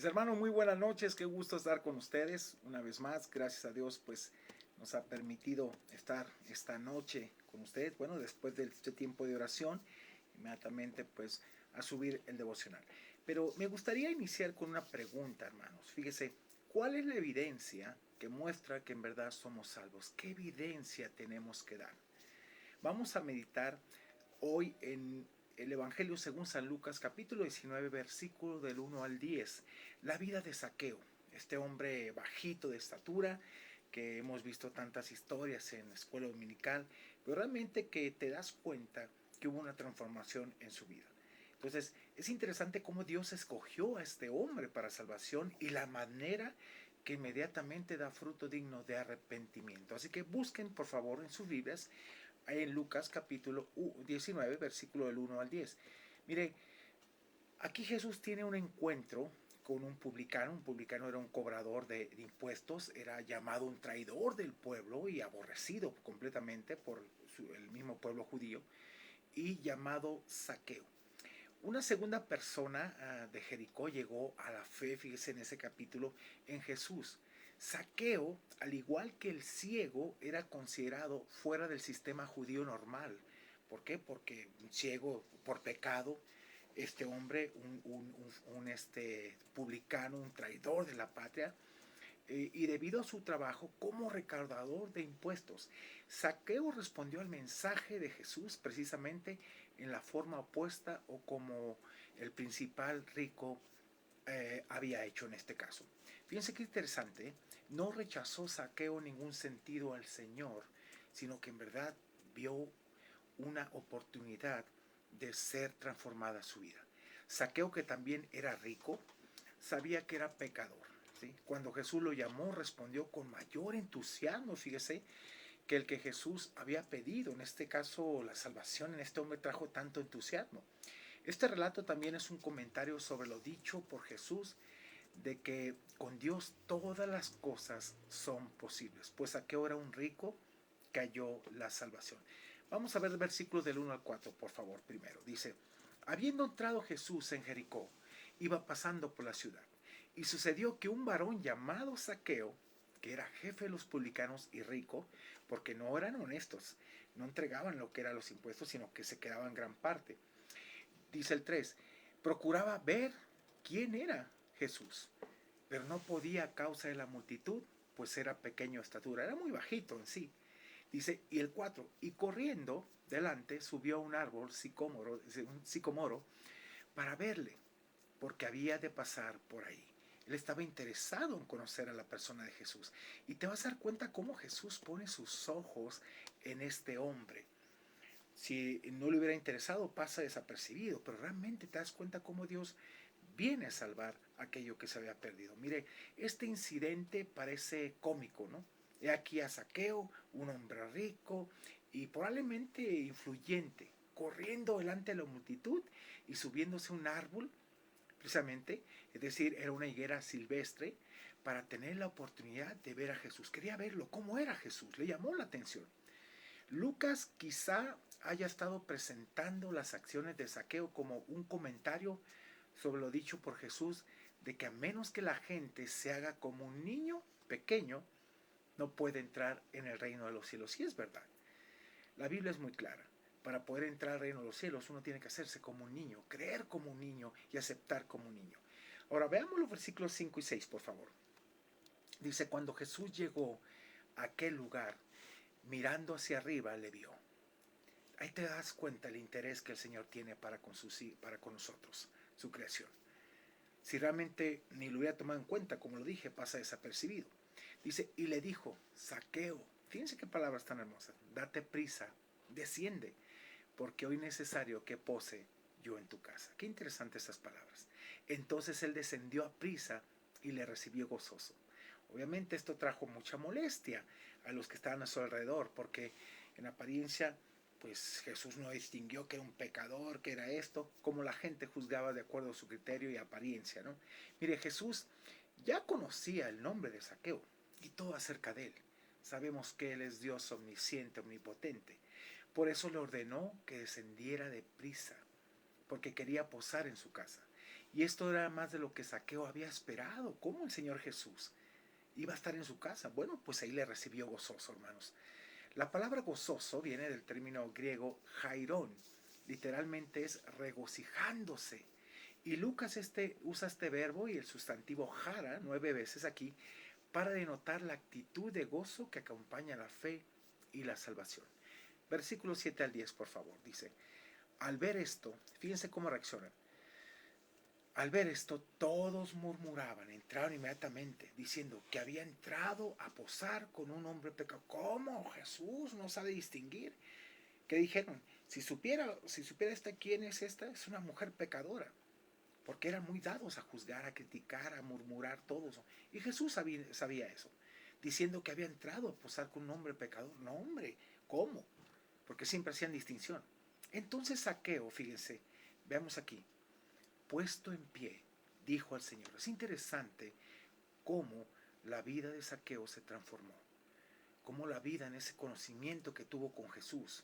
Hermano, muy buenas noches, qué gusto estar con ustedes una vez más. Gracias a Dios, pues nos ha permitido estar esta noche con ustedes. Bueno, después de este tiempo de oración, inmediatamente pues a subir el devocional. Pero me gustaría iniciar con una pregunta, hermanos. Fíjese, ¿cuál es la evidencia que muestra que en verdad somos salvos? ¿Qué evidencia tenemos que dar? Vamos a meditar hoy en el Evangelio según San Lucas, capítulo 19, versículo del 1 al 10. La vida de Zaqueo, este hombre bajito de estatura, que hemos visto tantas historias en la escuela dominical, pero realmente que te das cuenta que hubo una transformación en su vida. Entonces, es interesante cómo Dios escogió a este hombre para salvación y la manera que inmediatamente da fruto digno de arrepentimiento. Así que busquen, por favor, en sus Biblias en Lucas capítulo 19, versículo del 1 al 10. Mire, aquí Jesús tiene un encuentro con un publicano. Un publicano era un cobrador de impuestos, era llamado un traidor del pueblo y aborrecido completamente por el mismo pueblo judío, y llamado Zaqueo. Una segunda persona de Jericó llegó a la fe, fíjese en ese capítulo, en Jesús. Zaqueo, al igual que el ciego, era considerado fuera del sistema judío normal. ¿Por qué? Porque un ciego por pecado, este hombre, un publicano, un traidor de la patria, y debido a su trabajo como recaudador de impuestos, Zaqueo respondió al mensaje de Jesús precisamente en la forma opuesta o como el principal rico había hecho en este caso. Fíjense qué interesante, no rechazó Zaqueo en ningún sentido al Señor, sino que en verdad vio una oportunidad de ser transformada su vida. Zaqueo, que también era rico, sabía que era pecador. ¿Sí? Cuando Jesús lo llamó, respondió con mayor entusiasmo, fíjese, que el que Jesús había pedido. En este caso, la salvación en este hombre trajo tanto entusiasmo. Este relato también es un comentario sobre lo dicho por Jesús de que con Dios todas las cosas son posibles. Pues a qué hora un rico cayó la salvación. Vamos a ver el versículo del 1 al 4, por favor, primero. Dice, habiendo entrado Jesús en Jericó, iba pasando por la ciudad. Y sucedió que un varón llamado Zaqueo, que era jefe de los publicanos y rico, porque no eran honestos, no entregaban lo que eran los impuestos, sino que se quedaban gran parte. Dice el 3, procuraba ver quién era Jesús, pero no podía a causa de la multitud, pues era pequeño de estatura, era muy bajito en sí. Dice, y el 4, y corriendo delante subió a un árbol un sicomoro para verle, porque había de pasar por ahí. Él estaba interesado en conocer a la persona de Jesús. Y te vas a dar cuenta cómo Jesús pone sus ojos en este hombre. Si no le hubiera interesado, pasa desapercibido, pero realmente te das cuenta cómo Dios viene a salvar aquello que se había perdido. Mire, este incidente parece cómico, ¿no? He aquí a Zaqueo, un hombre rico y probablemente influyente, corriendo delante de la multitud y subiéndose a un árbol, precisamente, es decir, era una higuera silvestre, para tener la oportunidad de ver a Jesús. Quería verlo, cómo era Jesús, le llamó la atención. Lucas quizá haya estado presentando las acciones de Zaqueo como un comentario sobre lo dicho por Jesús de que a menos que la gente se haga como un niño pequeño, no puede entrar en el reino de los cielos. Y es verdad, la Biblia es muy clara. Para poder entrar al reino de los cielos uno tiene que hacerse como un niño, creer como un niño y aceptar como un niño. Ahora veamos los versículos 5 y 6, por favor. Dice, cuando Jesús llegó a aquel lugar, mirando hacia arriba, le vio. Ahí te das cuenta el interés que el Señor tiene para con nosotros, su creación. Si realmente ni lo hubiera tomado en cuenta, como lo dije, pasa desapercibido. Dice, y le dijo, Zaqueo, fíjense qué palabras tan hermosas, date prisa, desciende, porque hoy es necesario que pose yo en tu casa. Qué interesantes esas palabras. Entonces él descendió a prisa y le recibió gozoso. Obviamente esto trajo mucha molestia a los que estaban a su alrededor, porque en apariencia pues Jesús no distinguió que era un pecador, que era esto, como la gente juzgaba de acuerdo a su criterio y apariencia, ¿no? Mire, Jesús ya conocía el nombre de Zaqueo y todo acerca de él. Sabemos que él es Dios omnisciente, omnipotente. Por eso le ordenó que descendiera de prisa, porque quería posar en su casa. Y esto era más de lo que Zaqueo había esperado. ¿Cómo el Señor Jesús iba a estar en su casa? Bueno, pues ahí le recibió gozoso, hermanos. La palabra gozoso viene del término griego jairón. Literalmente es regocijándose. Y Lucas usa este verbo y el sustantivo jara 9 veces aquí para denotar la actitud de gozo que acompaña la fe y la salvación. Versículos 7 al 10, por favor, dice: al ver esto, fíjense cómo reaccionan. Al ver esto, todos murmuraban, entraron inmediatamente, diciendo que había entrado a posar con un hombre pecador. ¿Cómo? Jesús no sabe distinguir. ¿Qué dijeron? Si supiera quién es esta, es una mujer pecadora. Porque eran muy dados a juzgar, a criticar, a murmurar todos. Y Jesús sabía eso, diciendo que había entrado a posar con un hombre pecador. No, hombre, ¿cómo? Porque siempre hacían distinción. Entonces Zaqueo, fíjense, veamos aquí, puesto en pie, dijo al Señor. Es interesante cómo la vida de Zaqueo se transformó, cómo la vida en ese conocimiento que tuvo con Jesús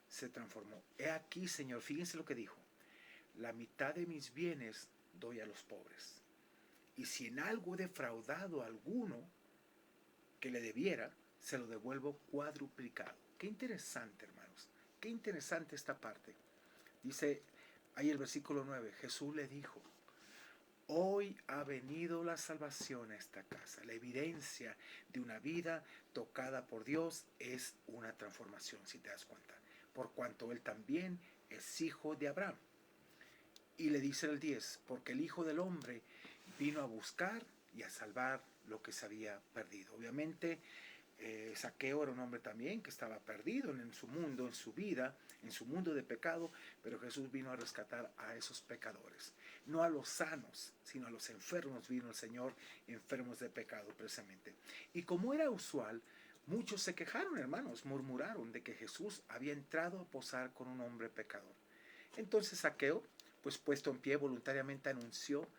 se transformó. He aquí, Señor, fíjense lo que dijo: la mitad de mis bienes doy a los pobres. Y si en algo he defraudado a alguno que le debiera, se lo devuelvo cuadruplicado. Qué interesante, hermanos. Qué interesante esta parte. Dice ahí el versículo 9, Jesús le dijo: hoy ha venido la salvación a esta casa. La evidencia de una vida tocada por Dios es una transformación, si te das cuenta. Por cuanto él también es hijo de Abraham. Y le dice el 10, porque el Hijo del Hombre vino a buscar y a salvar lo que se había perdido. Obviamente, Zaqueo era un hombre también que estaba perdido en su mundo, en su vida, en su mundo de pecado, pero Jesús vino a rescatar a esos pecadores. No a los sanos, sino a los enfermos vino el Señor, enfermos de pecado precisamente. Y como era usual, muchos se quejaron, hermanos, murmuraron de que Jesús había entrado a posar con un hombre pecador. Entonces Zaqueo, pues puesto en pie, voluntariamente anunció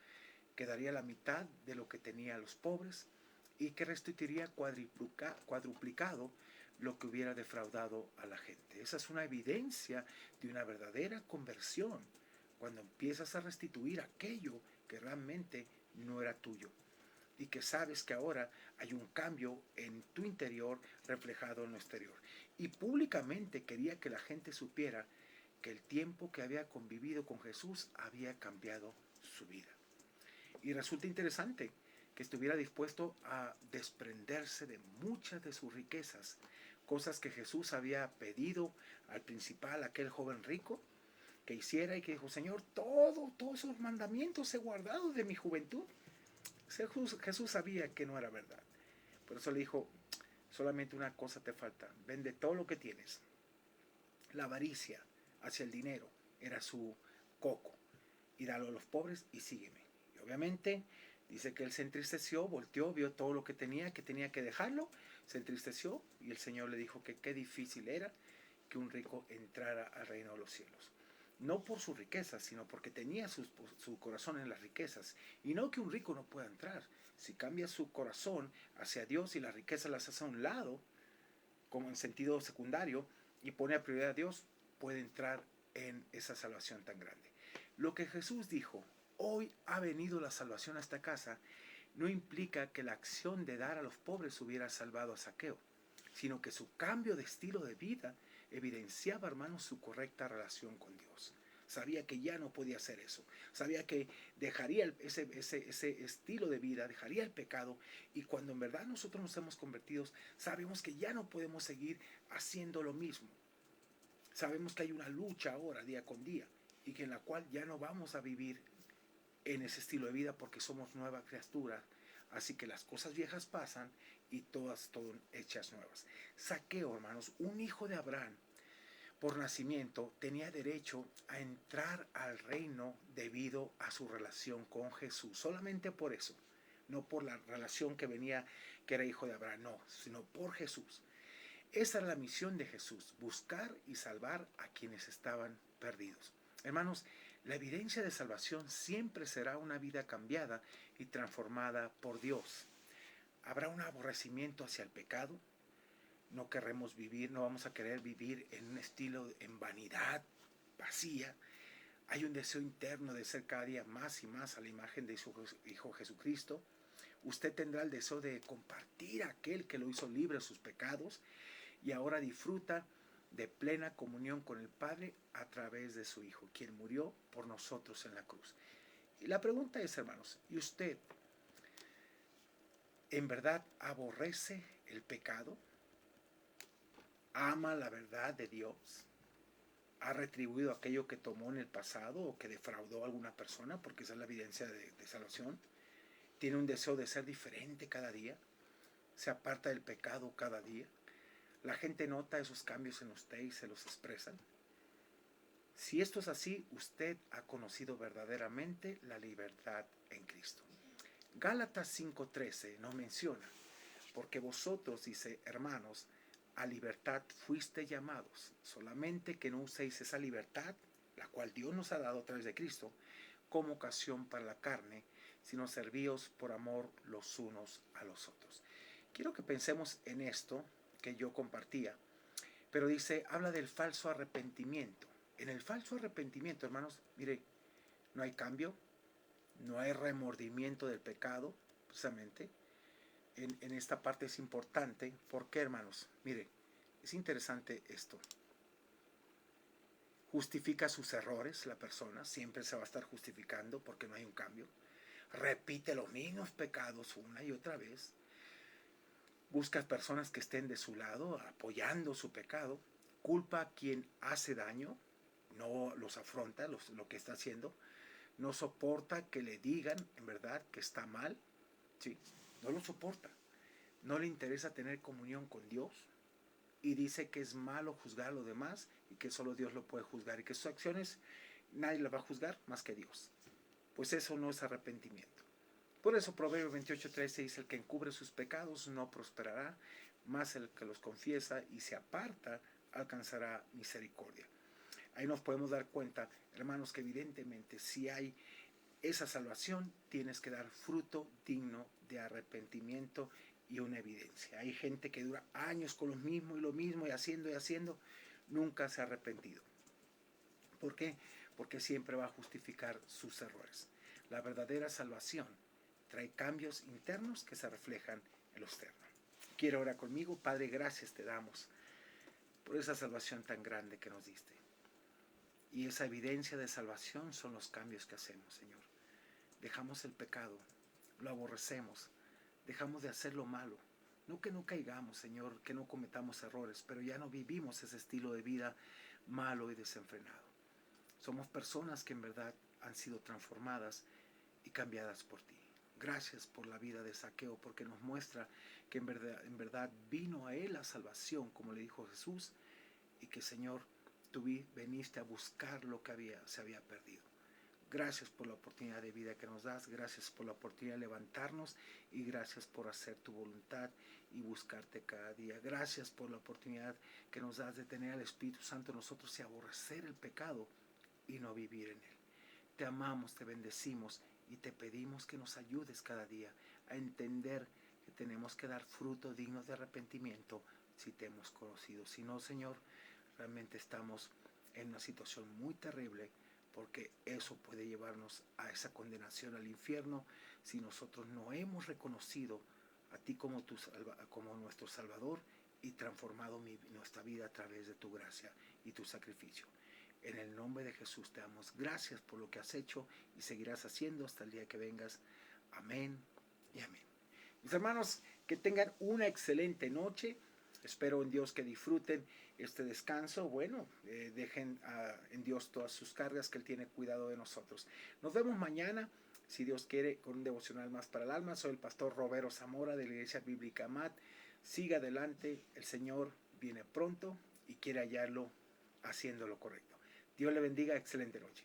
que daría la mitad de lo que tenía a los pobres y que restituiría cuadruplicado lo que hubiera defraudado a la gente. Esa es una evidencia de una verdadera conversión, cuando empiezas a restituir aquello que realmente no era tuyo y que sabes que ahora hay un cambio en tu interior reflejado en lo exterior. Y públicamente quería que la gente supiera que el tiempo que había convivido con Jesús había cambiado su vida. Y resulta interesante que estuviera dispuesto a desprenderse de muchas de sus riquezas, cosas que Jesús había pedido al principal, aquel joven rico, que hiciera, y que dijo: Señor, todos esos mandamientos he guardado de mi juventud. Jesús sabía que no era verdad. Por eso le dijo: solamente una cosa te falta, vende todo lo que tienes. La avaricia hacia el dinero era su coco, y dalo a los pobres y sígueme. Y obviamente dice que él se entristeció, volteó, vio todo lo que tenía que dejarlo, se entristeció, y el Señor le dijo que qué difícil era que un rico entrara al reino de los cielos. No por sus riquezas, sino porque tenía su corazón en las riquezas. Y no que un rico no pueda entrar. Si cambia su corazón hacia Dios y las riquezas las hace a un lado, como en sentido secundario, y pone a prioridad a Dios, puede entrar en esa salvación tan grande. Lo que Jesús dijo: hoy ha venido la salvación a esta casa, no implica que la acción de dar a los pobres hubiera salvado a Zaqueo, sino que su cambio de estilo de vida evidenciaba, hermanos, su correcta relación con Dios. Sabía que ya no podía hacer eso. Sabía que dejaría ese estilo de vida, dejaría el pecado. Y cuando en verdad nosotros nos hemos convertido, sabemos que ya no podemos seguir haciendo lo mismo. Sabemos que hay una lucha ahora, día con día, y que en la cual ya no vamos a vivir en ese estilo de vida porque somos nuevas criaturas. Así que las cosas viejas pasan y todas hechas nuevas. Zaqueo, hermanos, un hijo de Abraham, por nacimiento, tenía derecho a entrar al reino debido a su relación con Jesús. Solamente por eso. No por la relación que venía, que era hijo de Abraham, no, sino por Jesús. Esa era la misión de Jesús: buscar y salvar a quienes estaban perdidos. Hermanos, la evidencia de salvación siempre será una vida cambiada y transformada por Dios. Habrá un aborrecimiento hacia el pecado. No querremos vivir, no vamos a querer vivir en un estilo en vanidad vacía. Hay un deseo interno de ser cada día más y más a la imagen de su Hijo Jesucristo. Usted tendrá el deseo de compartir a aquel que lo hizo libre de sus pecados y ahora disfruta de plena comunión con el Padre a través de su Hijo, quien murió por nosotros en la cruz. Y la pregunta es, hermanos, ¿y usted en verdad aborrece el pecado? ¿Ama la verdad de Dios? ¿Ha retribuido aquello que tomó en el pasado o que defraudó a alguna persona? Porque esa es la evidencia de salvación. ¿Tiene un deseo de ser diferente cada día? ¿Se aparta del pecado cada día? ¿La gente nota esos cambios en usted y se los expresan? Si esto es así, usted ha conocido verdaderamente la libertad en Cristo. Gálatas 5:13 nos menciona, porque vosotros, dice, hermanos, a libertad fuiste llamados, solamente que no uséis esa libertad, la cual Dios nos ha dado a través de Cristo, como ocasión para la carne, sino servíos por amor los unos a los otros. Quiero que pensemos en esto que yo compartía, pero dice, habla del falso arrepentimiento. En el falso arrepentimiento, hermanos, mire, no hay cambio, no hay remordimiento del pecado, precisamente. En esta parte es importante. ¿Por qué, hermanos? Mire, es interesante esto. Justifica sus errores la persona, siempre se va a estar justificando porque no hay un cambio. Repite los mismos pecados una y otra vez. Busca personas que estén de su lado, apoyando su pecado. Culpa a quien hace daño, no los afronta lo que está haciendo. No soporta que le digan, en verdad, que está mal. ¿Sí? No lo soporta. No le interesa tener comunión con Dios. Y dice que es malo juzgar a los demás y que solo Dios lo puede juzgar. Y que sus acciones nadie las va a juzgar más que Dios. Pues eso no es arrepentimiento. Por eso Proverbios 28:13 dice, el que encubre sus pecados no prosperará, más el que los confiesa y se aparta alcanzará misericordia. Ahí nos podemos dar cuenta, hermanos, que evidentemente si hay esa salvación, tienes que dar fruto digno de arrepentimiento y una evidencia. Hay gente que dura años con lo mismo y haciendo, nunca se ha arrepentido. ¿Por qué? Porque siempre va a justificar sus errores. La verdadera salvación trae cambios internos que se reflejan en lo externo. Quiero orar conmigo. Padre, gracias te damos por esa salvación tan grande que nos diste. Y esa evidencia de salvación son los cambios que hacemos, Señor. Dejamos el pecado, lo aborrecemos, dejamos de hacer lo malo. No que no caigamos, Señor, que no cometamos errores, pero ya no vivimos ese estilo de vida malo y desenfrenado. Somos personas que en verdad han sido transformadas y cambiadas por ti. Gracias por la vida de Zaqueo, porque nos muestra que en verdad vino a él la salvación, como le dijo Jesús, y que, Señor, tú veniste a buscar lo que se había perdido. Gracias por la oportunidad de vida que nos das, gracias por la oportunidad de levantarnos y gracias por hacer tu voluntad y buscarte cada día. Gracias por la oportunidad que nos das de tener al Espíritu Santo en nosotros y aborrecer el pecado y no vivir en él. Te amamos, te bendecimos y te pedimos que nos ayudes cada día a entender que tenemos que dar fruto digno de arrepentimiento si te hemos conocido. Si no, Señor, realmente estamos en una situación muy terrible, porque eso puede llevarnos a esa condenación al infierno si nosotros no hemos reconocido a ti como nuestro Salvador y transformado nuestra vida a través de tu gracia y tu sacrificio. En el nombre de Jesús te damos gracias por lo que has hecho y seguirás haciendo hasta el día que vengas. Amén y amén. Mis hermanos, que tengan una excelente noche. Espero en Dios que disfruten este descanso. Bueno, dejen en Dios todas sus cargas, que Él tiene cuidado de nosotros. Nos vemos mañana, si Dios quiere, con un devocional más para el alma. Soy el pastor Roberto Zamora de la Iglesia Bíblica Amat. Siga adelante, el Señor viene pronto y quiere hallarlo haciendo lo correcto. Dios le bendiga, excelente noche.